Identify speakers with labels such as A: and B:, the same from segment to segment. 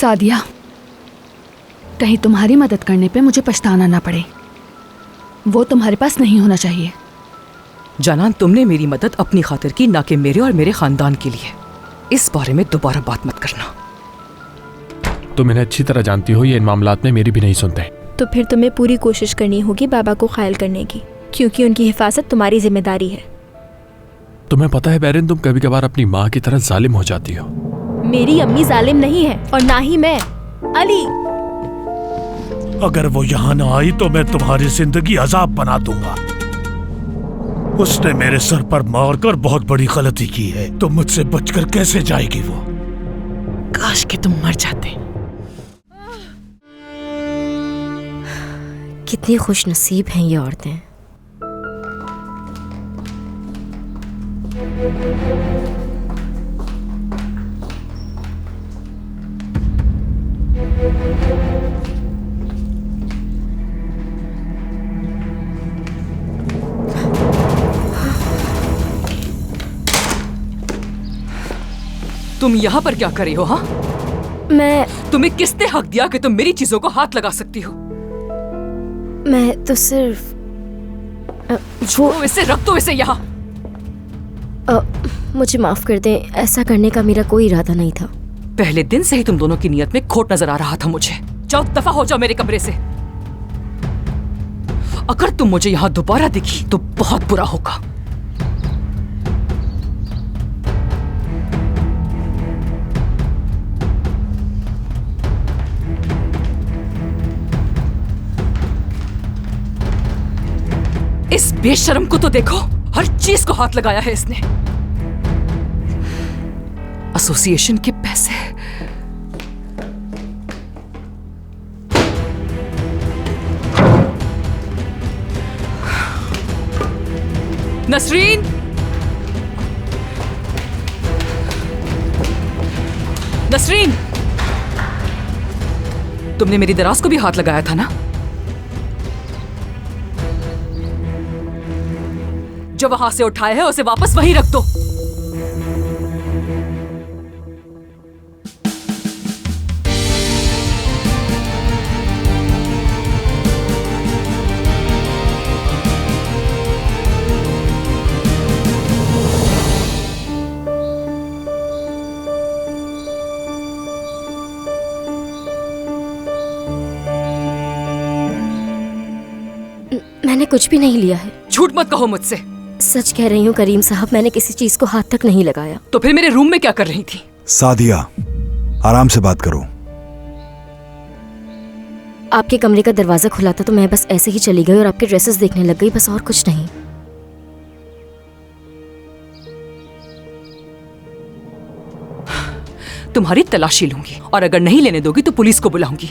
A: सादिया, कहीं तुम्हारी मदद करने पे मुझे पछताना ना पड़े। वो तुम्हारे पास नहीं होना चाहिए।
B: जानान, तुमने मेरी मदद अपनी खातिर की, ना कि मेरे और मेरे खानदान के लिए। इस बारे में दोबारा बात मत करना।
C: तुम इन्हें अच्छी तरह जानती हो, ये इन मामलात में मेरी भी नहीं सुनते।
D: तो फिर तुम्हें पूरी कोशिश करनी होगी बाबा को ख़ायल करने की, क्योंकि उनकी हिफाजत तुम्हारी जिम्मेदारी है।
C: तुम्हें पता है बैरिन, तुम कभी कभार अपनी माँ की तरह जालिम हो जाती हो।
D: मेरी अम्मी जालिम नहीं है और ना ही मैं। अली,
E: अगर वो यहाँ ना आई तो मैं तुम्हारी जिंदगी अजाब बना दूंगा। उसने मेरे सर पर मारकर बहुत बड़ी गलती की है, तो मुझसे बचकर कैसे जाएगी वो?
B: काश कि तुम मर जाते।
F: कितनी खुश नसीब हैं ये औरतें।
B: तुम यहाँ पर क्या कर रही हो? हाँ, तुम्हें किसने हक दिया कि तुम मेरी चीजों को हाथ लगा सकती हो?
F: मैं तो सिर्फ
B: छोड़ो इसे, रख दो इसे यहाँ।
F: मुझे माफ कर दें, ऐसा करने का मेरा कोई इरादा नहीं था।
B: पहले दिन से ही तुम दोनों की नियत में खोट नजर आ रहा था मुझे। जाओ, दफा हो जाओ मेरे कमरे से। अगर तुम मुझे यहाँ दोबारा दिखी तो बहुत बुरा होगा। इस बेशर्म को तो देखो, हर चीज को हाथ लगाया है इसने। एसोसिएशन के पैसे। नसरीन, नसरीन, तुमने मेरी दराज को भी हाथ लगाया था ना? जो वहां से उठाया है उसे वापस वहीं रख दो।
F: मैंने कुछ भी नहीं लिया है।
B: झूठ मत कहो मुझसे।
F: सच कह रही हूँ करीम साहब, मैंने किसी चीज को हाथ तक नहीं लगाया।
B: तो फिर मेरे रूम में क्या कर रही थी?
G: सादिया, आराम से बात करो।
F: आपके कमरे का दरवाजा खुला था तो मैं बस ऐसे ही चली गई और आपके ड्रेसेस देखने लग गई, बस और कुछ नहीं।
B: तुम्हारी तलाशी लूंगी और अगर नहीं लेने दोगी तो पुलिस को बुलाऊंगी।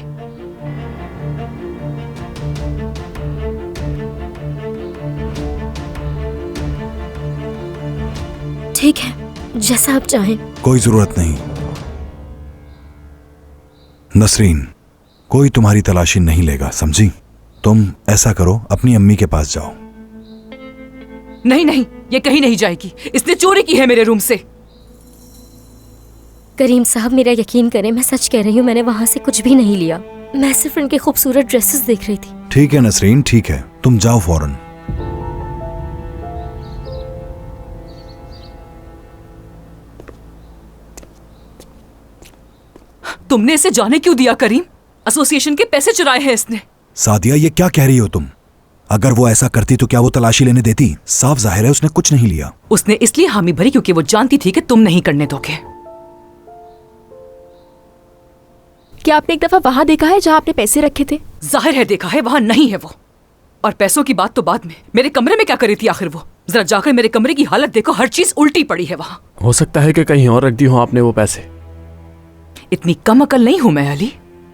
F: ठीक है, जैसा आप चाहें।
G: कोई जरूरत नहीं। नसरीन, कोई तुम्हारी तलाशी नहीं लेगा, समझी? तुम ऐसा करो, अपनी अम्मी के पास जाओ।
B: नहीं नहीं, ये कहीं नहीं जाएगी। इसने चोरी की है मेरे रूम से।
F: करीम साहब, मेरा यकीन करें, मैं सच कह रही हूँ, मैंने वहां से कुछ भी नहीं लिया। मैं सिर्फ उनके खूबसूरत ड्रेसेस देख रही थी।
G: ठीक है नसरीन, ठीक है, तुम जाओ फौरन।
B: तुमने इसे जाने क्यों दिया करीम? एसोसिएशन के पैसे चुराए हैं इसने।
G: सादिया, ये क्या कह रही हो तुम? अगर वो ऐसा करती तो क्या वो तलाशी लेने देती? साफ जाहिर है उसने कुछ नहीं लिया।
B: उसने इसलिए हामी भरी क्योंकि वो जानती थी कि तुम नहीं करने दोगे।
D: क्या आपने एक दफा वहां देखा है जहां आपने पैसे रखे थे?
B: जाहिर है देखा है, वहां नहीं है वो। और पैसों की बात तो बाद में, मेरे कमरे में क्या करी थी आखिर वो? जरा जाकर मेरे कमरे की हालत देखो, हर चीज उल्टी पड़ी है वहां।
C: हो सकता है कि कहीं और रख दी हो आपने वो पैसे।
B: इतनी कम अकल नहीं हूं मैं अली।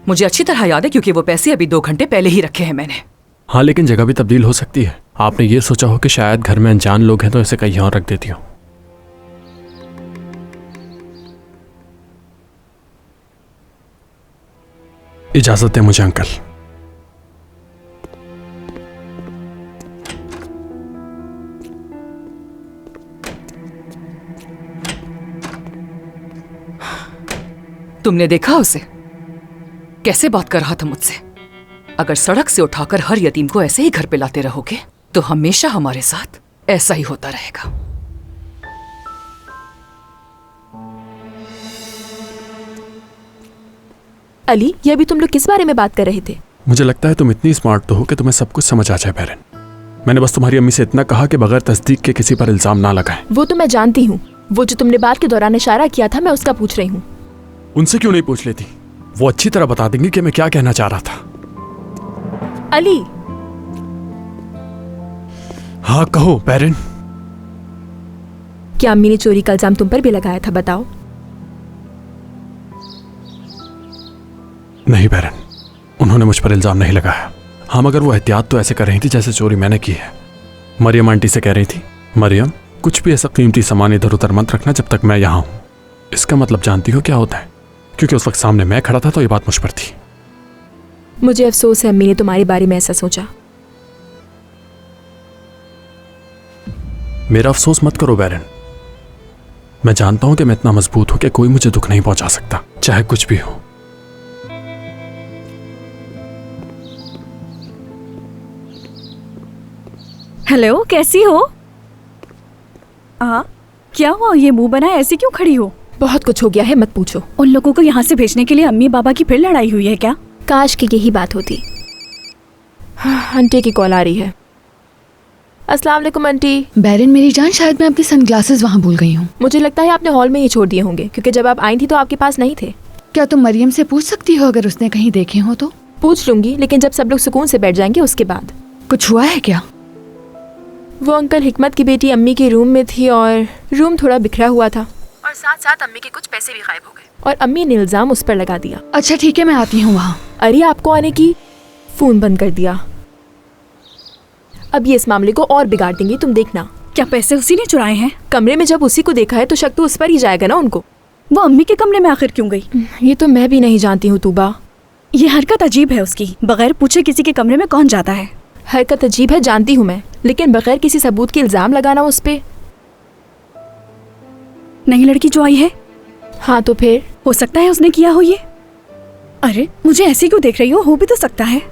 B: मुझे अच्छी तरह याद है क्योंकि वो पैसे अभी 2 घंटे पहले ही रखे हैं मैंने।
C: हाँ, लेकिन जगह भी तब्दील हो सकती है। आपने ये सोचा हो कि शायद घर में अनजान लोग हैं तो इसे कहीं और रख देती हो। इजाजत है मुझे अंकल।
B: तुमने देखा उसे? कैसे बात कर रहा था मुझसे? अगर सड़क से उठाकर हर यतीम को ऐसे ही घर पे लाते रहोगे तो हमेशा हमारे साथ ऐसा ही होता रहेगा।
D: अली, ये अभी तुम लोग किस बारे में बात कर रहे थे?
C: मुझे लगता है तुम इतनी स्मार्ट तो हो कि तुम्हें सब कुछ समझ आ जाए बैरन। मैंने बस तुम्हारी अम्मी से इतना कहा कि बगैर तस्दीक के किसी पर इल्जाम ना लगाएं।
D: वो तो मैं जानती हूँ। वो जो तुमने बात के दौरान इशारा किया था, मैं उसका पूछ रही हूँ।
C: उनसे क्यों नहीं पूछ लेती? वो अच्छी तरह बता देंगी कि मैं क्या कहना चाह रहा था।
D: अली,
C: हाँ कहो बैरन।
D: क्या अम्मी ने चोरी का इल्जाम तुम पर भी लगाया था? बताओ।
C: नहीं बैरन, उन्होंने मुझ पर इल्जाम नहीं लगाया। हाँ, मगर वो एहतियात तो ऐसे कर रही थी जैसे चोरी मैंने की है। मरियम आंटी से कह रही थी, मरियम कुछ भी ऐसा कीमती सामान इधर उधर मत रखना जब तक मैं यहाँ हूँ। इसका मतलब जानती हो क्या होता है? क्योंकि उस वक्त सामने मैं खड़ा था तो ये बात मुझ पर थी।
D: मुझे अफसोस है अम्मी ने तुम्हारे बारे में ऐसा सोचा।
C: मेरा अफसोस मत करो बैरन। मैं जानता हूं कि मैं इतना मजबूत हूं कि कोई मुझे दुख नहीं पहुंचा सकता, चाहे कुछ भी हो।
H: हेलो, कैसी हो? क्या हुआ? ये मुंह बना ऐसे क्यों खड़ी हो?
D: बहुत कुछ हो गया है, मत पूछो।
H: उन लोगों को यहाँ से भेजने के लिए अम्मी बाबा की फिर लड़ाई हुई है क्या?
D: काश की यही बात होती। आंटी की कॉल आ रही है। अस्सलाम वालेकुम आंटी।
A: बैरन मेरी जान, शायद मैं अपने सनग्लासेस वहाँ भूल गई हूँ।
D: मुझे लगता है आपने हॉल में ही छोड़ दिए होंगे, क्योंकि जब आप आई थी तो आपके पास नहीं थे।
A: क्या तुम मरियम से पूछ सकती हो अगर उसने कहीं देखे हो तो?
D: पूछ लूंगी, लेकिन जब सब लोग सुकून से बैठ जाएंगे उसके बाद।
A: कुछ हुआ है क्या?
D: वो अंकल हिकमत की बेटी अम्मी के रूम में थी और रूम थोड़ा बिखरा हुआ था, और साथ साथ अम्मी के कुछ पैसे भी गायब हो गए, और अम्मी ने इल्जाम उस पर लगा दिया।
A: अच्छा ठीक है, मैं आती हूँ वहाँ।
D: अरे आपको आने की, फोन बंद कर दिया। अब ये इस मामले को और बिगाड़ देंगे, तुम देखना।
H: क्या पैसे उसी ने चुराए हैं?
D: कमरे में जब उसी को देखा है तो शक तो उस पर ही जाएगा ना उनको।
H: वो अम्मी के कमरे में आखिर क्यों गई?
D: ये तो मैं भी नहीं जानती हूँ तूबा।
H: ये हरकत अजीब है उसकी। बगैर पूछे किसी के कमरे में कौन जाता है?
D: हरकत अजीब है जानती हूँ मैं, लेकिन बगैर किसी सबूत के इल्जाम लगाना उस पे।
H: नई लड़की जो आई है?
D: हाँ तो फिर
H: हो सकता है उसने किया हो ये। अरे मुझे ऐसे क्यों देख रही हो भी तो सकता है।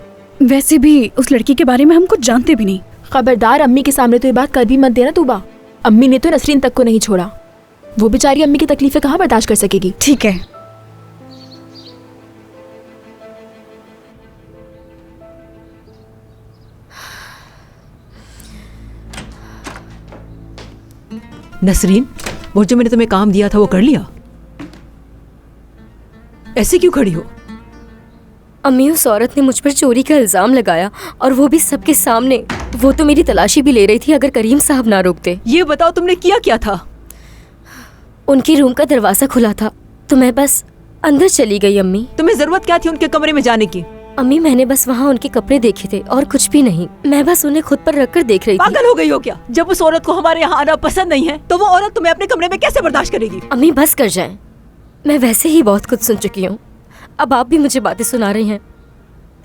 H: वैसे भी उस लड़की के बारे में हम कुछ जानते भी नहीं।
D: खबरदार, अम्मी के सामने तो ये बात कभी मत देना तूबा। अम्मी ने तो नसरीन तक को नहीं छोड़ा। वो बेचारी अम्मी की तकलीफें कहाँ बर्दाश्त कर सकेगी।
H: ठीक है।
B: नसरीन, वो जो मैंने तुम्हें काम दिया था वो कर लिया? ऐसे क्यों खड़ी हो?
F: अम्मी, उस औरत ने मुझ पर चोरी का इल्जाम लगाया, और वो भी सबके सामने। वो तो मेरी तलाशी भी ले रही थी अगर करीम साहब ना रोकते।
B: ये बताओ तुमने किया क्या था?
F: उनके रूम का दरवाजा खुला था तो मैं बस अंदर चली गई। अम्मी,
B: तुम्हें जरूरत क्या थी उनके कमरे में जाने की?
F: अम्मी, मैंने बस वहाँ उनके कपड़े देखे थे और कुछ भी नहीं। मैं बस उन्हें खुद पर रखकर देख रही थी।
B: पागल हो गई हो क्या? जब उस औरत को हमारे यहाँ आना पसंद नहीं है तो वो औरत तुम्हें अपने कमरे में कैसे बर्दाश्त करेगी?
F: अम्मी बस कर जाएं। मैं वैसे ही बहुत कुछ सुन चुकी हूँ, अब आप भी मुझे बातें सुना रही हैं।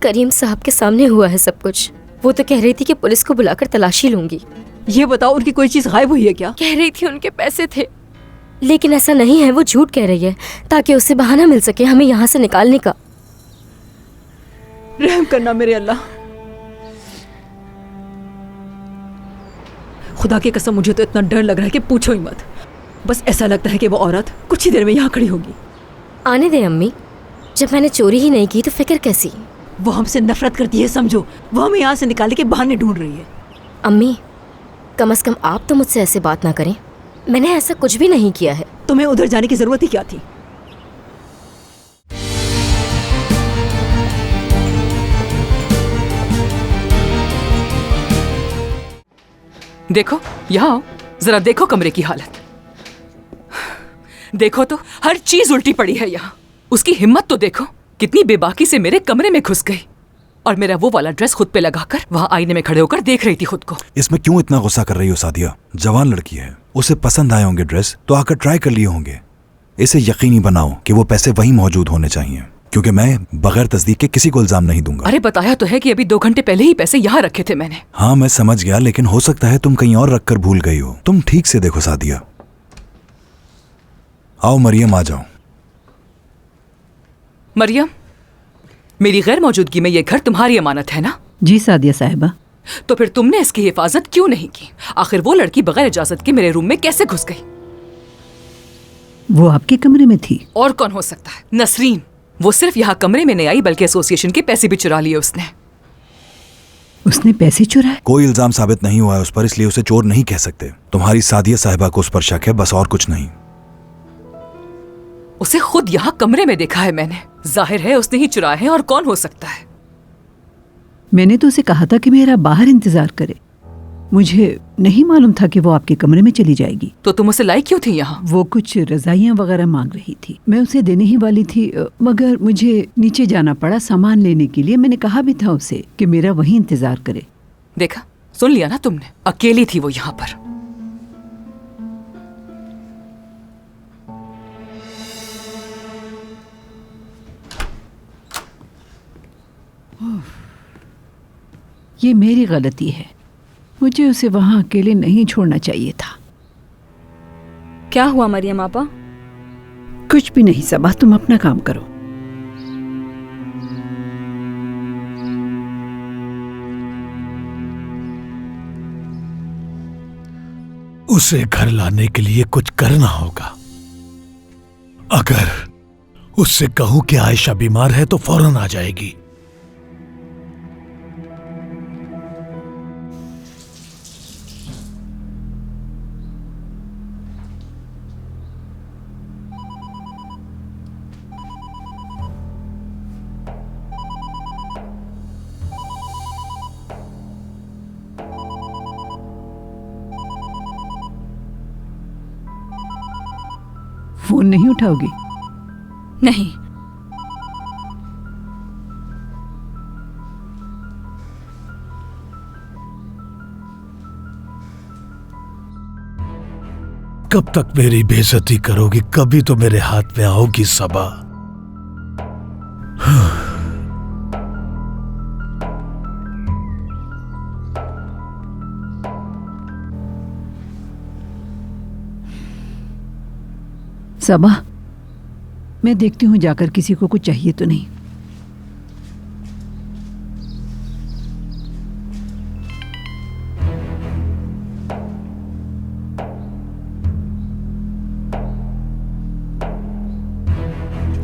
F: करीम साहब के सामने हुआ है सब कुछ। वो तो कह रही थी कि पुलिस को बुलाकर तलाशी लूंगी।
B: ये बताओ उनकी कोई चीज गायब हुई है क्या?
F: कह रही थी उनके पैसे थे, लेकिन ऐसा नहीं है। वो झूठ कह रही है ताकि उससे बहाना मिल सके हमें यहाँ से निकालने का।
B: रहम करना मेरे अल्लाह। खुदा की कसम, मुझे तो इतना डर लग रहा है कि पूछो ही मत। बस ऐसा लगता है कि वो औरत कुछ ही देर में यहाँ खड़ी होगी।
F: आने दे अम्मी, जब मैंने चोरी ही नहीं की तो फिक्र कैसी?
B: वो हमसे नफरत करती है समझो। वो हमें यहाँ से निकालने के बहाने ढूंढ रही है।
F: अम्मी, कम से कम आप तो मुझसे ऐसे बात ना करें। मैंने ऐसा कुछ भी नहीं किया है।
B: तुम्हें उधर जाने की जरूरत ही क्या थी? देखो, यहाँ आओ, जरा देखो कमरे की हालत। देखो तो, हर चीज उल्टी पड़ी है यहाँ। उसकी हिम्मत तो देखो, कितनी बेबाकी से मेरे कमरे में घुस गई, और मेरा वो वाला ड्रेस खुद पे लगाकर वहाँ आईने में खड़े होकर देख रही थी खुद को।
G: इसमें क्यों इतना गुस्सा कर रही हो सादिया? जवान लड़की है, उसे पसंद आए होंगे ड्रेस तो आकर ट्राई कर लिए होंगे। इसे यकीनी बनाओ कि वो पैसे वहीं मौजूद होने चाहिए, क्योंकि मैं बगैर तस्दीक के किसी को इल्जाम नहीं दूंगा।
B: अरे बताया तो है कि अभी 2 घंटे पहले ही पैसे यहाँ रखे थे मैंने।
G: हाँ मैं समझ गया, लेकिन हो सकता है तुम कहीं और रखकर भूल गई हो। तुम ठीक से देखो सादिया। आओ मरियम, आ जाओ।
B: मरियम, मेरी गैर मौजूदगी में ये घर तुम्हारी अमानत है ना?
I: जी सादिया साहिबा।
B: तो फिर तुमने इसकी हिफाजत क्यों नहीं की? आखिर वो लड़की बगैर इजाजत के मेरे रूम में कैसे घुस गई?
I: वो आपके कमरे में थी।
B: और कौन हो सकता है? नसरीन। वो सिर्फ यहाँ कमरे में नहीं आई बल्कि एसोसिएशन के पैसे भी चुरा लिए उसने।
I: उसने पैसे चुराए?
G: कोई इल्जाम साबित नहीं हुआ है उस पर, इसलिए उसे चोर नहीं कह सकते। तुम्हारी सादिया साहिबा को उस पर शक है, बस और कुछ नहीं।
B: उसे खुद यहाँ कमरे में देखा है मैंने। जाहिर है उसने ही चुराए हैं, और कौन हो सकता है?
I: मैंने तो उसे कहा था कि मेरा बाहर इंतजार करे। मुझे नहीं मालूम था कि वो आपके कमरे में चली जाएगी।
B: तो तुम उसे लाई क्यों थी यहाँ?
I: वो कुछ रजाइयाँ वगैरह मांग रही थी, मैं उसे देने ही वाली थी, मगर मुझे नीचे जाना पड़ा सामान लेने के लिए। मैंने कहा भी था उसे कि मेरा वही इंतजार करे।
B: देखा, सुन लिया ना तुमने? अकेली थी वो यहाँ पर।
I: ये मेरी गलती है, मुझे उसे वहां अकेले नहीं छोड़ना चाहिए था।
H: क्या हुआ मरियम आपा?
I: कुछ भी नहीं सबा, तुम अपना काम करो।
E: उसे घर लाने के लिए कुछ करना होगा। अगर उससे कहूं कि आयशा बीमार है तो फौरन आ जाएगी।
I: फोन नहीं उठाओगी?
H: नहीं।
E: कब तक मेरी बेइज्जती करोगी? कभी तो मेरे हाथ में आओगी सबा।
I: सबा, मैं देखती हूँ जाकर किसी को कुछ चाहिए तो नहीं।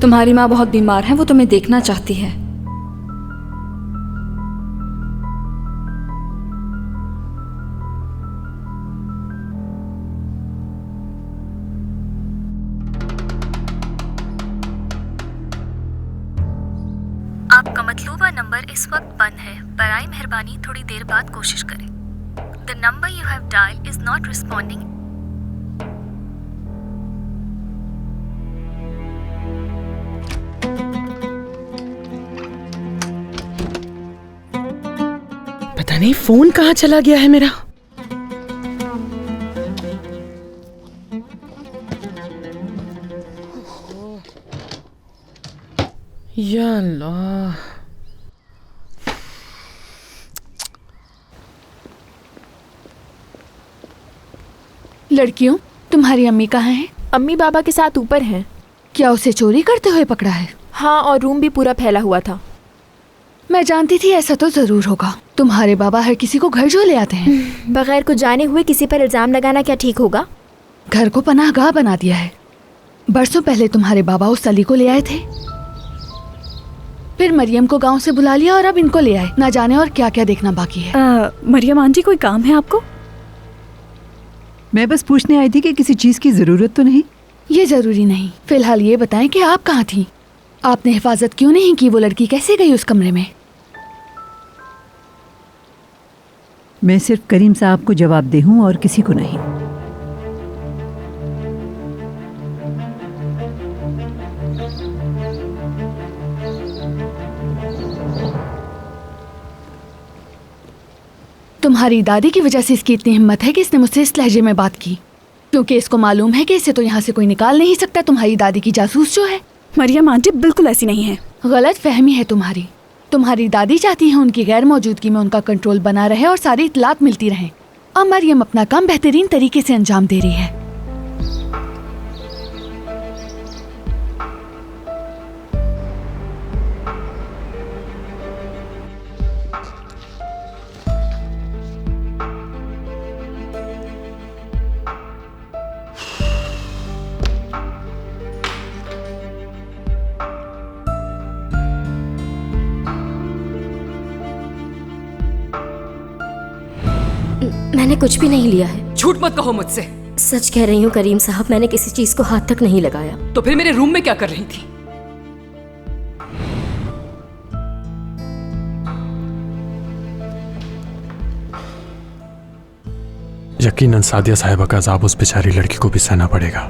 H: तुम्हारी माँ बहुत बीमार है, वो तुम्हें देखना चाहती है।
J: आपका मतलूबा नंबर इस वक्त बंद है। बराए मेहरबानी थोड़ी देर बाद कोशिश करें। The number you have dialled is not responding.
B: पता नहीं फोन कहाँ चला गया है मेरा। या अल्लाह।
A: लड़कियों, तुम्हारी अम्मी कहाँ हैं?
D: अम्मी बाबा के साथ ऊपर हैं।
A: क्या उसे चोरी करते हुए पकड़ा है?
D: हाँ, और रूम भी पूरा फैला हुआ था।
A: मैं जानती थी ऐसा तो जरूर होगा। तुम्हारे बाबा हर किसी को घर जो ले आते हैं।
D: बगैर कुछ जाने हुए किसी पर इल्जाम लगाना क्या ठीक होगा?
A: घर को पनाहगाह बना दिया है। बरसों पहले तुम्हारे बाबा उस अली को ले आए थे, फिर मरियम को गांव से बुला लिया और अब इनको ले आए। ना जाने और क्या क्या देखना बाकी है।
H: मरियम आंटी, कोई काम है आपको?
I: मैं बस पूछने आई थी कि किसी चीज की जरूरत तो नहीं?
A: ये जरूरी नहीं। फिलहाल ये बताएं कि आप कहाँ थी? आपने हिफाजत क्यों नहीं की? वो लड़की कैसे गई उस कमरे में?
I: मैं सिर्फ करीम साहब को जवाब दे हूँ और किसी को नहीं।
A: तुम्हारी दादी की वजह से इसकी इतनी हिम्मत है कि इसने मुझसे इस लहजे में बात की, क्योंकि इसको मालूम है कि इसे तो यहाँ से कोई निकाल नहीं सकता। तुम्हारी दादी की जासूस जो है।
H: मरियम आंटी बिल्कुल ऐसी नहीं है।
A: गलत फहमी है तुम्हारी। तुम्हारी दादी चाहती है उनकी गैर मौजूदगी में उनका कंट्रोल बना रहे और सारी इत्तलात मिलती रहे। और मरियम अपना काम बेहतरीन तरीके से अंजाम दे रही है।
F: मैंने कुछ भी नहीं लिया है।
B: झूठ मत कहो मुझसे।
F: सच कह रही हूँ करीम साहब, मैंने किसी चीज को हाथ तक नहीं लगाया।
B: तो फिर मेरे रूम में क्या कर रही थी?
C: यकीनन सादिया साहिबा का अजाब उस बेचारी लड़की को भी सहना पड़ेगा।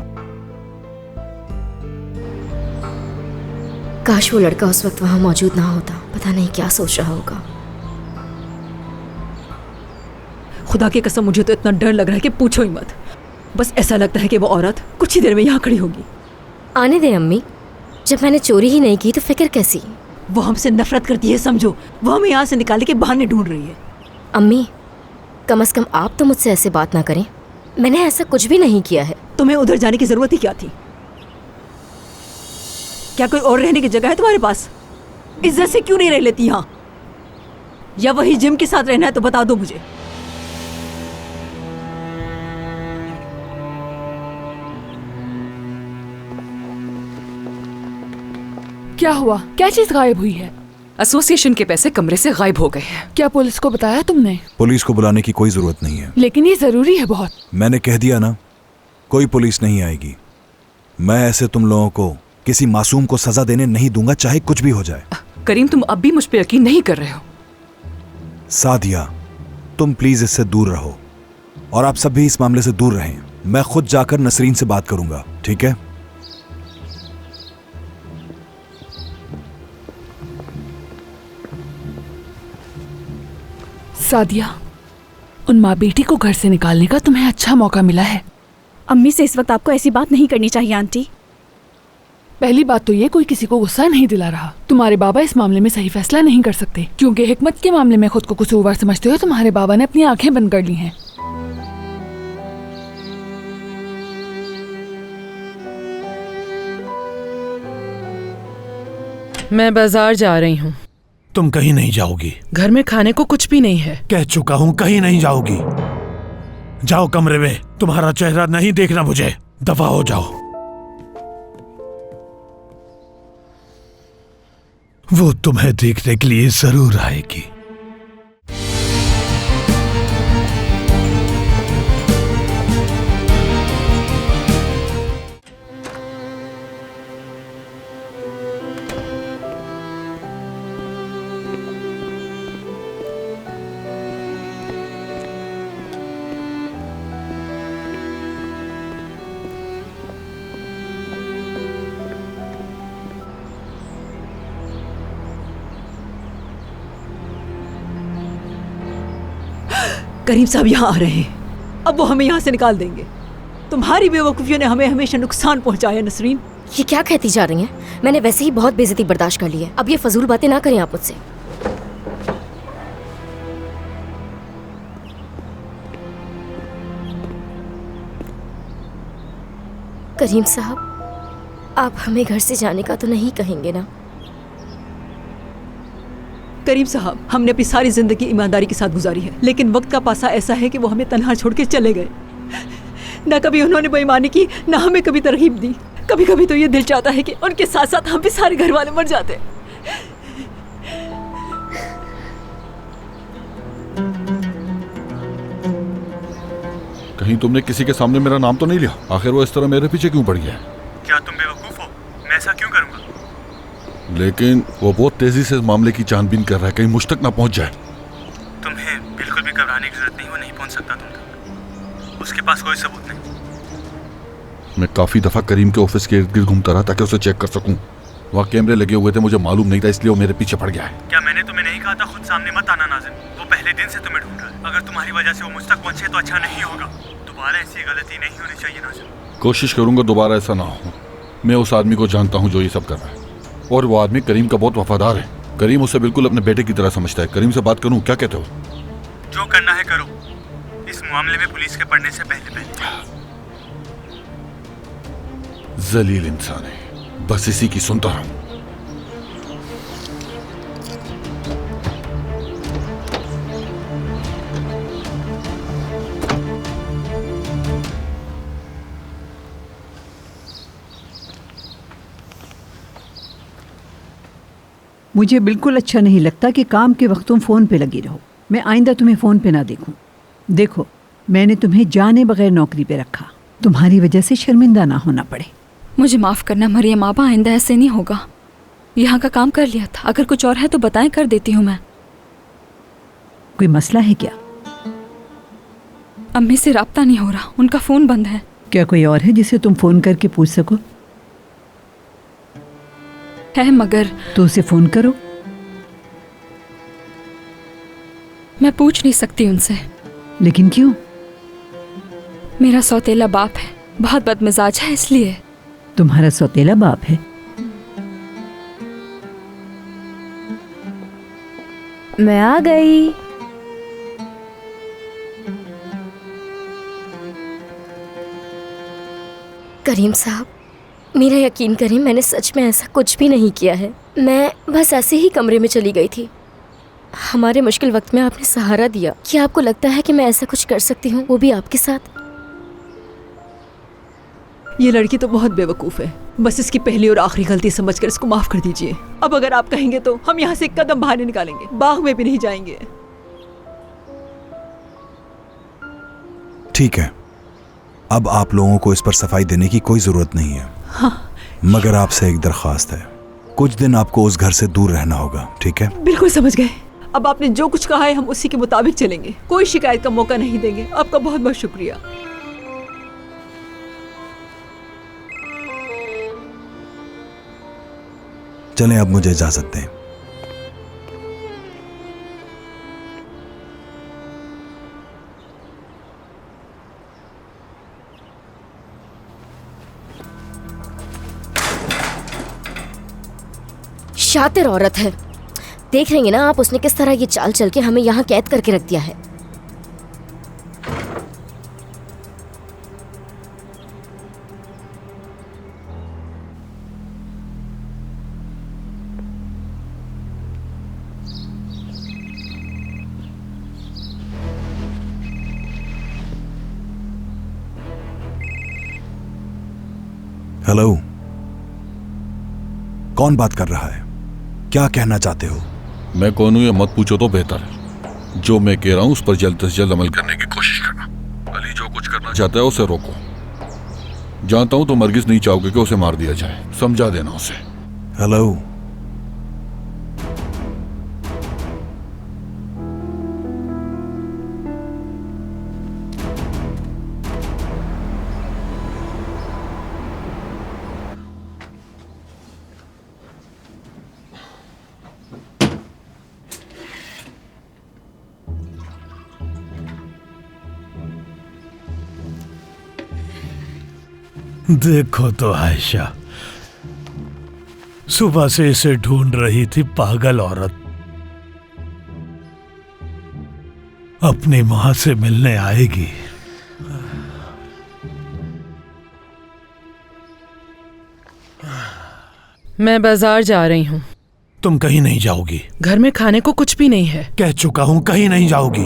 F: काश वो लड़का उस वक्त वहां मौजूद ना होता। पता नहीं क्या सोच रहा होगा।
K: खुदा की कसम, मुझे तो इतना डर लग रहा है कि पूछो ही मत। बस ऐसा लगता है कि वो औरत कुछ ही देर में यहाँ खड़ी होगी।
F: आने दे अम्मी, जब मैंने चोरी ही नहीं की तो फिक्र कैसी?
K: वो हमसे नफरत करती है, समझो। वो हमें यहाँ से निकालने के बहाने ढूंढ रही है।
F: अम्मी, कम से कम आप तो मुझसे ऐसे बात ना करें। मैंने ऐसा कुछ भी नहीं किया है।
K: तुम्हें उधर जाने की जरूरत ही क्या थी? क्या कोई और रहने की जगह है तुम्हारे पास? इज्जत से क्यों नहीं रह लेती यहाँ? या वही जिम के साथ रहना है तो बता दो मुझे।
A: क्या हुआ? क्या चीज गायब हुई है?
B: एसोसिएशन के पैसे कमरे से गायब हो गए हैं।
A: क्या पुलिस को बताया तुमने?
G: पुलिस को बुलाने की कोई जरूरत नहीं है।
A: लेकिन ये जरूरी है बहुत।
G: मैंने कह दिया ना, कोई पुलिस नहीं आएगी। मैं ऐसे तुम लोगों को किसी मासूम को सजा देने नहीं दूंगा, चाहे कुछ भी हो जाए।
B: करीम, तुम अब भी मुझ पे यकीन नहीं कर रहे हो।
G: सादिया, तुम प्लीज इससे दूर रहो और आप सब भी इस मामले से दूर रहें। मैं खुद जाकर नसरीन से बात करूंगा, ठीक है?
A: सादिया, उन माँ बेटी को घर से निकालने का तुम्हें अच्छा मौका मिला है।
H: अम्मी से इस वक्त आपको ऐसी बात नहीं करनी चाहिए आंटी।
A: पहली बात तो ये, कोई किसी को गुस्सा नहीं दिला रहा। तुम्हारे बाबा इस मामले में सही फैसला नहीं कर सकते, क्योंकि हिकमत के मामले में खुद को कसूरवार समझते हो। तुम्हारे बाबा ने अपनी आंखें बंद कर ली हैं।
L: मैं बाजार जा रही हूँ।
E: तुम कहीं नहीं जाओगी।
L: घर में खाने को कुछ भी नहीं है।
E: कह चुका हूँ, कहीं नहीं जाओगी। जाओ कमरे में, तुम्हारा चेहरा नहीं देखना मुझे। दफा हो जाओ। वो तुम्हें देखने के लिए जरूर आएगी।
K: करीम साहब यहाँ आ रहे हैं। अब वो हमें यहाँ से निकाल देंगे। तुम्हारी बेवकूफियों ने हमें हमेशा नुकसान पहुंचाया नसरीन।
F: ये क्या कहती जा रही हैं? मैंने वैसे ही बहुत बेइज्जती बर्दाश्त कर ली है। अब ये फजूल बातें ना करें आप मुझसे। करीम साहब, आप हमें घर से जाने का तो नहीं कहेंगे ना?
K: करीम साहब, हमने अपनी सारी जिंदगी ईमानदारी के साथ गुजारी है, लेकिन वक्त का पासा ऐसा है कि वो हमें तन्हा छोड़ के चले गए। ना कभी उन्होंने बेईमानी की, ना हमें कभी तरगीब दी। कभी कभी तो ये दिल चाहता है कि उनके साथ साथ हम भी सारे घर वाले मर जाते।
M: कहीं तुमने किसी के सामने मेरा नाम तो नहीं लिया? आखिर वो इस तरह मेरे पीछे क्यों पड़ गया है?
E: क्या तुम बेवकूफ हो? मैं ऐसा क्यों करूंगा?
M: लेकिन वो बहुत तेजी से इस मामले की छानबीन कर रहा है, कहीं मुझ तक ना पहुंच जाए।
E: तुम्हें बिल्कुल भी घबराने की जरूरत नहीं, वो नहीं पहुंच सकता तुम तक। उसके पास कोई सबूत नहीं।
M: मैं काफी दफा करीम के ऑफिस के इर्द गिर्द घूमता रहा ताकि उसे चेक कर सकूं। वहाँ कैमरे लगे हुए थे, मुझे मालूम नहीं था, इसलिए वो मेरे पीछे पड़ गया है।
E: क्या मैंने तुम्हें नहीं कहा था खुद सामने मत आना नाज़िम? वो पहले दिन से तुम्हें ढूंढ रहा है। अगर तुम्हारी वजह से वो मुझ तक पहुंचे तो अच्छा नहीं होगा। दोबारा ऐसी गलती नहीं होनी चाहिए नाज़िम।
M: कोशिश करूंगा दोबारा ऐसा ना हो। मैं उस आदमी को जानता हूँ जो ये सब कर रहा है, और वो आदमी करीम का बहुत वफादार है। करीम उसे बिल्कुल अपने बेटे की तरह समझता है। करीम से बात करूं, क्या कहते हो?
E: जो करना है करो, इस मामले में पुलिस के पड़ने से पहले पहले।
M: जलील इंसान है, बस इसी की सुनता रहूं।
I: मुझे बिल्कुल अच्छा नहीं लगता कि काम के वक्त तुम फ़ोन पे लगी रहो। मैं आइंदा तुम्हें फ़ोन पे ना देखूं। देखो, मैंने तुम्हें जाने बगैर नौकरी पे रखा, तुम्हारी वजह से शर्मिंदा ना होना पड़े।
N: मुझे माफ़ करना मरियम आपा, आइंदा ऐसे नहीं होगा। यहाँ का काम कर लिया था, अगर कुछ और है तो बताएं, कर देती हूँ मैं।
I: कोई मसला है क्या?
N: अम्मी से राब्ता नहीं हो रहा, उनका फ़ोन बंद है।
I: क्या कोई और है जिसे तुम फ़ोन करके पूछ सको?
N: है मगर
I: तो उसे फ़ोन करो।
N: मैं पूछ नहीं सकती उनसे।
I: लेकिन क्यों?
N: मेरा सौतेला बाप है, बहुत बदमिजाज है, इसलिए।
I: तुम्हारा सौतेला बाप है?
F: मैं आ गई। करीम साहब, मेरा यकीन करें, मैंने सच में ऐसा कुछ भी नहीं किया है। मैं बस ऐसे ही कमरे में चली गई थी। हमारे मुश्किल वक्त में आपने सहारा दिया। क्या आपको लगता है कि मैं ऐसा कुछ कर सकती हूँ, वो भी आपके साथ?
K: ये लड़की तो बहुत बेवकूफ़ है, बस इसकी पहली और आखिरी गलती समझकर इसको माफ़ कर दीजिए। अब अगर आप कहेंगे तो हम यहाँ से एक कदम बाहर नहीं निकालेंगे, बाग में भी नहीं जाएंगे।
G: ठीक है, अब आप लोगों को इस पर सफाई देने की कोई जरूरत नहीं है।
K: हाँ।
G: मगर आपसे एक दरख्वास्त है, कुछ दिन आपको उस घर से दूर रहना होगा, ठीक है?
K: बिल्कुल समझ गए। अब आपने जो कुछ कहा है हम उसी के मुताबिक चलेंगे, कोई शिकायत का मौका नहीं देंगे। आपका बहुत बहुत शुक्रिया।
G: चलें, अब मुझे इजाजत दें।
F: शातिर औरत है, देख रही हैं ना आप, उसने किस तरह ये चाल चल के हमें यहाँ कैद करके रख दिया है।
G: हेलो, कौन बात कर रहा है? क्या कहना चाहते हो?
M: मैं कौन हूं ये मत पूछो तो बेहतर है। जो मैं कह रहा हूं उस पर जल्द से जल्द अमल करने की कोशिश करना। अली जो कुछ करना चाहता है उसे रोको। जानता हूं तुम हरगिज़ नहीं चाहोगे कि उसे मार दिया जाए, समझा देना उसे।
G: हेलो,
E: देखो तो आयशा, सुबह से इसे ढूंढ रही थी पागल औरत। अपनी मां से मिलने आएगी।
L: मैं बाजार जा रही हूँ।
E: तुम कहीं नहीं जाओगी।
L: घर में खाने को कुछ भी नहीं है।
E: कह चुका हूं, कहीं नहीं जाओगी।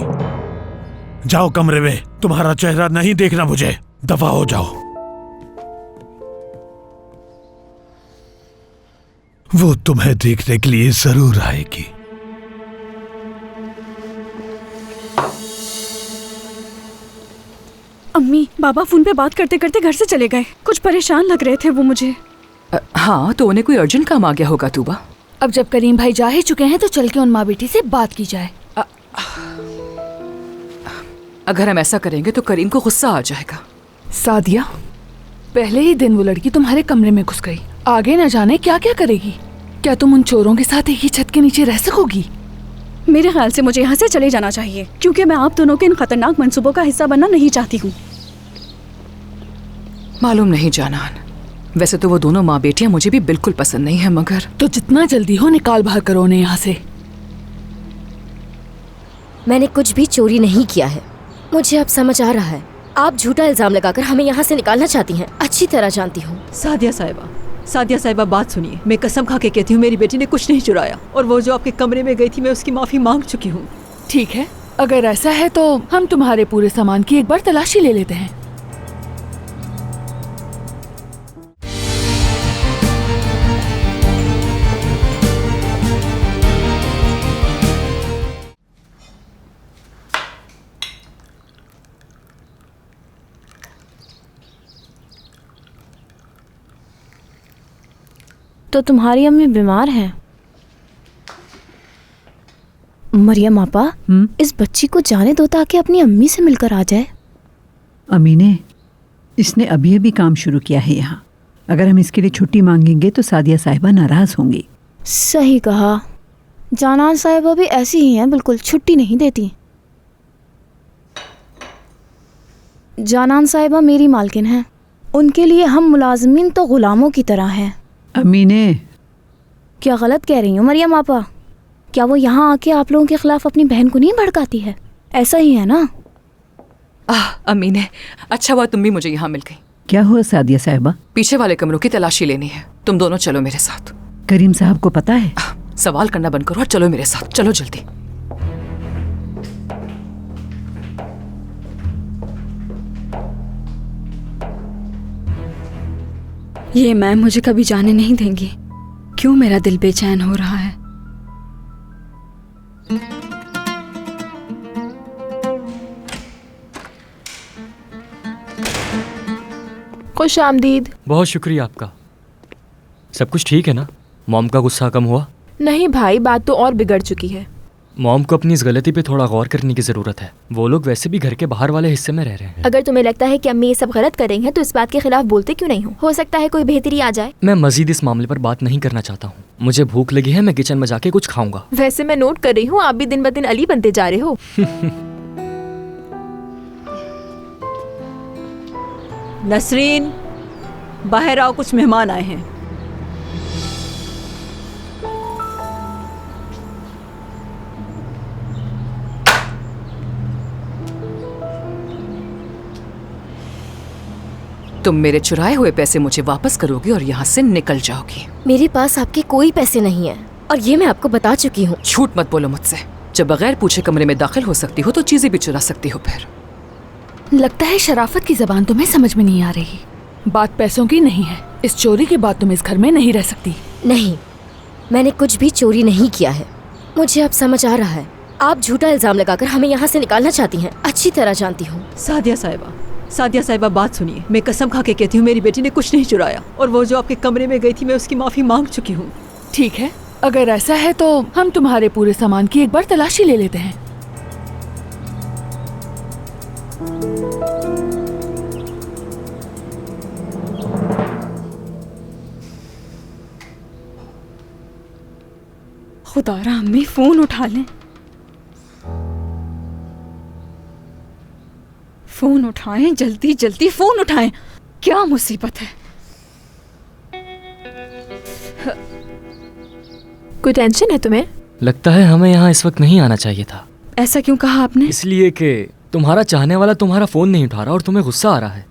E: जाओ कमरे में, तुम्हारा चेहरा नहीं देखना मुझे। दफा हो जाओ। वो तुम्हें देखने के लिए जरूर आएगी।
H: अम्मी, बाबा फोन पे बात करते करते घर से चले गए। कुछ परेशान लग रहे थे वो मुझे।
B: हाँ, तो उन्हें कोई अर्जेंट काम आ गया होगा तूबा।
A: अब जब करीम भाई जा ही चुके हैं तो चल के उन माँ बेटी से बात की जाए।
B: अगर हम ऐसा करेंगे तो करीम को गुस्सा आ जाएगा।
A: सादिया, पहले ही दिन वो लड़की तुम्हारे कमरे में घुस गई, आगे न जाने क्या क्या करेगी। क्या तुम उन चोरों के साथ एक ही छत के नीचे रह सकोगी?
H: मेरे ख्याल से मुझे यहाँ से चले जाना चाहिए, क्योंकि मैं आप दोनों के इन खतरनाक मंसूबों का हिस्सा बनना नहीं चाहती हूँ।
B: मालूम नहीं जानान, वैसे तो वो दोनों माँ बेटियां मुझे भी बिल्कुल पसंद नहीं है, मगर
A: तो जितना जल्दी हो निकाल बाहर करो उन्हें यहाँ से।
F: मैंने कुछ भी चोरी नहीं किया है। मुझे अब समझ आ रहा है, आप झूठा इल्जाम लगाकर हमें यहाँ से निकालना चाहती हैं। अच्छी तरह जानती हूँ।
K: सादिया साहिबा बात सुनिए। मैं कसम खा के कहती हूँ मेरी बेटी ने कुछ नहीं चुराया, और वो जो आपके कमरे में गई थी मैं उसकी माफी मांग चुकी हूँ।
A: ठीक है, अगर ऐसा है तो हम तुम्हारे पूरे सामान की एक बार तलाशी ले लेते हैं।
F: तो तुम्हारी अम्मी बीमार हैं? मरियम आपा, इस बच्ची को जाने दो ताकि अपनी अम्मी से मिलकर आ जाए।
I: अमीने, इसने अभी अभी काम शुरू किया है यहाँ। अगर हम इसके लिए छुट्टी मांगेंगे तो सादिया साहिबा नाराज होंगी।
F: सही कहा। जानान साहिबा भी ऐसी ही हैं, बिल्कुल छुट्टी नहीं देती। जानान साहिबा मेरी मालकिन हैं, उनके लिए हम मुलाजमीन तो गुलामों की तरह हैं।
I: अमीने,
F: क्या गलत कह रही हूँ मरियम आपा? क्या वो यहाँ आके आप लोगों के खिलाफ अपनी बहन को नहीं भड़काती है? ऐसा ही है ना?
B: अमीने, अच्छा हुआ तुम भी मुझे यहाँ मिल गई।
I: क्या हुआ सादिया साहिबा?
B: पीछे वाले कमरों की तलाशी लेनी है, तुम दोनों चलो मेरे साथ।
I: करीम साहब को पता है?
B: सवाल करना बंद करो और चलो मेरे साथ, चलो जल्दी।
N: ये मैम मुझे कभी जाने नहीं देंगी। क्यों मेरा दिल बेचैन हो रहा है?
D: खुश आमदीद।
O: बहुत शुक्रिया आपका। सब कुछ ठीक है ना? मॉम का गुस्सा कम हुआ?
D: नहीं भाई, बात तो और बिगड़ चुकी है।
O: मॉम को अपनी इस गलती पे थोड़ा गौर करने की जरूरत है। वो लोग वैसे भी घर के बाहर वाले हिस्से में रह रहे हैं।
F: अगर तुम्हें लगता है कि अम्मी ये सब गलत करेंगे तो इस बात के खिलाफ बोलते क्यों नहीं हो सकता है कोई बेहतरी आ जाए।
O: मैं मजीद इस मामले पर बात नहीं करना चाहता हूँ। मुझे भूख लगी है, मैं किचन में जाके कुछ खाऊंगा।
D: वैसे मैं नोट कर रही हूँ आप भी दिन ब दिन अली बनते जा रहे हो।
K: नसरीन, बाहर आओ, कुछ मेहमान आए हैं।
B: तुम मेरे चुराए हुए पैसे मुझे वापस करोगी और यहाँ से निकल जाओगी।
F: मेरे पास आपके कोई पैसे नहीं है और ये मैं आपको बता चुकी हूँ।
B: झूठ मत बोलो मुझसे। जब बगैर पूछे कमरे में दाखिल हो सकती हो तो चीजें भी चुरा सकती हो। फिर
A: लगता है शराफत की जबान तुम्हें समझ में नहीं आ रही। बात पैसों की नहीं है। इस चोरी के बाद तुम इस घर में नहीं रह सकती।
F: नहीं, मैंने कुछ भी चोरी नहीं किया है। मुझे अब समझ आ रहा है आप झूठा इल्जाम लगाकर हमें यहाँ से निकालना चाहती हैं। अच्छी तरह जानती हूँ।
K: सादिया साहिबा, बात सुनिए। मैं कसम खा के कहती हूँ मेरी बेटी ने कुछ नहीं चुराया, और वो जो आपके कमरे में गई थी मैं उसकी माफी मांग चुकी हूँ।
A: ठीक है, अगर ऐसा है तो हम तुम्हारे पूरे सामान की एक बार तलाशी ले लेते हैं।
N: खुदारा अम्मी फोन उठा लें। फोन उठाएं, जल्दी जल्दी फोन उठाएं। क्या मुसीबत है?
D: कोई टेंशन है तुम्हें?
O: लगता है हमें यहाँ इस वक्त नहीं आना चाहिए था।
N: ऐसा क्यों कहा आपने?
O: इसलिए कि तुम्हारा चाहने वाला तुम्हारा फोन नहीं उठा रहा और तुम्हें गुस्सा आ रहा है।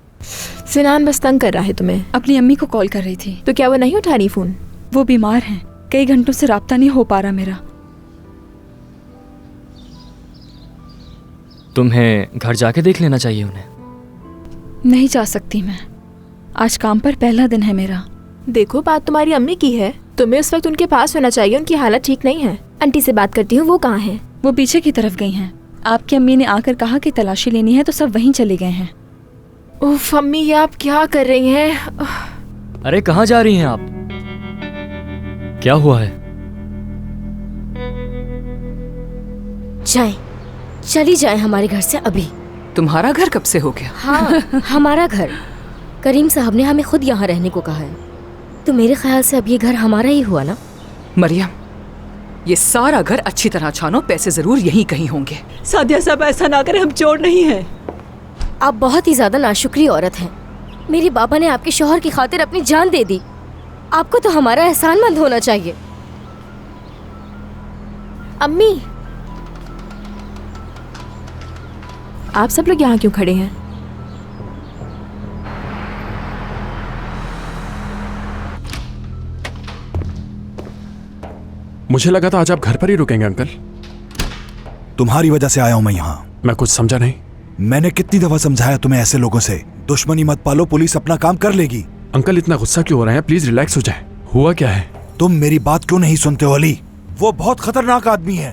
D: सिनान बस तंग कर रहा है तुम्हें।
N: अपनी अम्मी को कॉल कर रही थी।
D: तो क्या वो नहीं उठा रही फोन?
N: वो बीमार हैं, कई घंटों से राब्ता नहीं हो पा रहा मेरा।
O: तुम्हें घर जाके देख लेना चाहिए उन्हें।
N: नहीं जा सकती मैं, आज काम पर पहला दिन है मेरा।
D: देखो, बात तुम्हारी अम्मी की है, तुम्हें उस वक्त उनके पास होना चाहिए। उनकी हालत ठीक नहीं है। आंटी से बात करती हूँ, वो कहाँ है?
N: वो पीछे की तरफ गई हैं। आपकी अम्मी ने आकर कहा कि तलाशी लेनी है तो सब वहीं चले गए हैं।
D: उफ अम्मी, ये आप क्या कर रही हैं?
O: अरे कहाँ जा रही हैं आप? क्या हुआ है?
F: जाएं, चली जाएं हमारे घर से अभी।
B: तुम्हारा घर कब से हो गया?
F: हाँ, हमारा घर। करीम साहब ने हमें खुद यहाँ रहने को कहा है, तो मेरे ख्याल से अब ये घर हमारा ही हुआ ना।
B: मरियम, ये सारा घर अच्छी तरह छानो, पैसे जरूर यहीं कहीं होंगे।
K: सादिया साहब, ऐसा ना करें, हम चोर नहीं हैं।
F: आप बहुत ही ज्यादा नाशुक्री औरत हैं। मेरे बाबा ने आपके शौहर की खातिर अपनी जान दे दी। आपको तो हमारा एहसानमंद होना चाहिए।
D: अम्मी, आप सब लोग यहाँ क्यों खड़े हैं?
C: मुझे लगा था आज आप घर पर ही रुकेंगे अंकल।
G: तुम्हारी वजह से आया हूं मैं यहाँ।
C: मैं कुछ समझा नहीं।
G: मैंने कितनी दफा समझाया तुम्हें ऐसे लोगों से दुश्मनी मत पालो, पुलिस अपना काम कर लेगी।
C: अंकल इतना गुस्सा क्यों हो रहे हैं? प्लीज रिलैक्स हो जाए। हुआ क्या है?
G: तुम मेरी बात क्यों नहीं सुनते हो अली? वो बहुत खतरनाक आदमी है।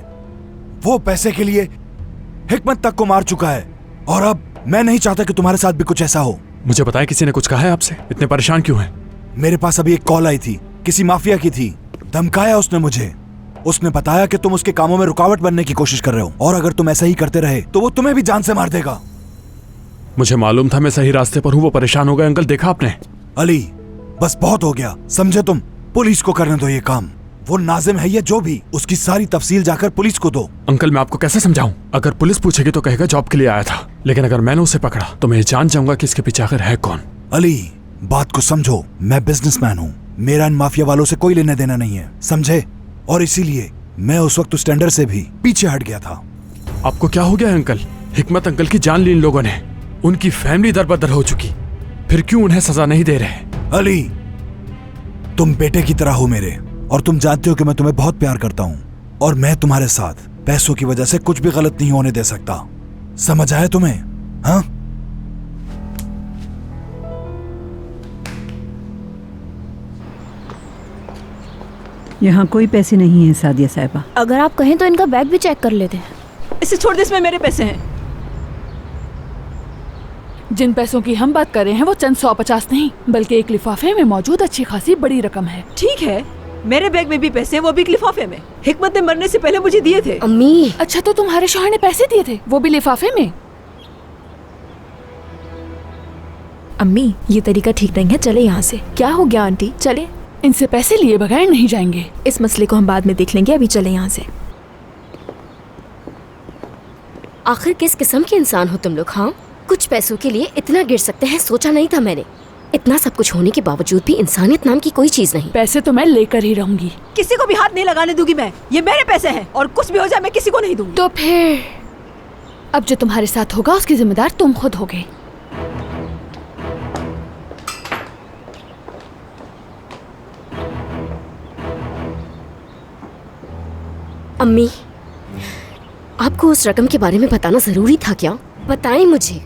G: वो पैसे के लिए हिकमत तक को मार चुका है, और अब मैं नहीं चाहता कि तुम्हारे साथ भी कुछ ऐसा हो।
C: मुझे बताया किसी ने कुछ कहा है आपसे? इतने परेशान क्यों हैं?
G: मेरे पास अभी एक कॉल आई थी किसी माफिया की थी। धमकाया उसने मुझे। उसने बताया कि तुम उसके कामों में रुकावट बनने की कोशिश कर रहे हो और अगर तुम ऐसा ही करते रहे तो वो तुम्हें भी जान से मार देगा।
C: मुझे मालूम था मैं सही रास्ते पर हूँ। वो परेशान हो गए अंकल, देखा आपने?
G: अली बस बहुत हो गया, समझे तुम? पुलिस को करने दो ये काम। वो नाजिम है या जो भी, उसकी सारी तफसील जाकर पुलिस को दो।
C: अंकल मैं आपको कैसे समझाऊं? अगर पुलिस पूछेगी तो कहेगा जॉब के लिए आया था, लेकिन अगर मैंने उसे पकड़ा तो मैं जान जाऊंगा कि इसके पीछे आखिर है कौन।
G: अली बात को समझो, मैं बिजनेसमैन हूँ, मेरा इन माफिया वालों से कोई लेना देना नहीं है, समझे? और इसीलिए मैं उस वक्त उस टेंडर से भी पीछे हट गया था।
C: आपको क्या हो गया अंकल? हिकमत अंकल की जान ली इन लोगों ने, उनकी फैमिली दरबदर हो चुकी, फिर क्यों उन्हें सजा नहीं दे रहे?
G: अली तुम बेटे की तरह हो मेरे, और तुम जानते हो कि मैं तुम्हें बहुत प्यार करता हूँ और मैं तुम्हारे साथ पैसों की वजह से कुछ भी गलत नहीं होने दे सकता। समझ आया तुम्हें? हाँ?
I: यहाँ कोई पैसे नहीं है सादिया साहिबा।
F: अगर आप कहें तो इनका बैग भी चेक कर लेते हैं।
K: इसे छोड़ दे, इसमें मेरे पैसे हैं।
A: जिन पैसों की हम बात कर रहे हैं वो चंद 150 नहीं बल्कि एक लिफाफे में मौजूद अच्छी खासी बड़ी रकम है।
K: ठीक है, मेरे बैग में भी पैसे हैं, वो भी एक लिफाफे में। हिकमत ने मरने से पहले मुझे दिए थे।
F: अम्मी।
A: अच्छा तो तुम्हारे शौहर ने पैसे दिए थे, वो भी लिफाफे में?
D: अम्मी ये तरीका ठीक नहीं है, चले यहाँ से। क्या हो गया आंटी? चले।
A: इनसे पैसे लिए बगैर नहीं जाएंगे।
D: इस मसले को हम बाद में देख लेंगे, अभी चले यहाँ से।
F: आखिर किस किस्म के इंसान हो तुम लोग? हाँ, कुछ पैसों के लिए इतना गिर सकते हैं, सोचा नहीं था मैंने। इतना सब कुछ होने के बावजूद भी इंसानियत नाम की कोई चीज नहीं।
A: पैसे तो मैं लेकर ही रहूंगी,
K: किसी को भी हाथ नहीं लगाने दूंगी मैं। ये मेरे पैसे हैं और कुछ भी हो जाए मैं किसी को नहीं दूंगी।
A: तो फिर अब जो तुम्हारे साथ होगा उसकी जिम्मेदार तुम खुद होगे।
F: अम्मी आपको उस रकम के बारे में बताना जरूरी था क्या? बताएं मुझे।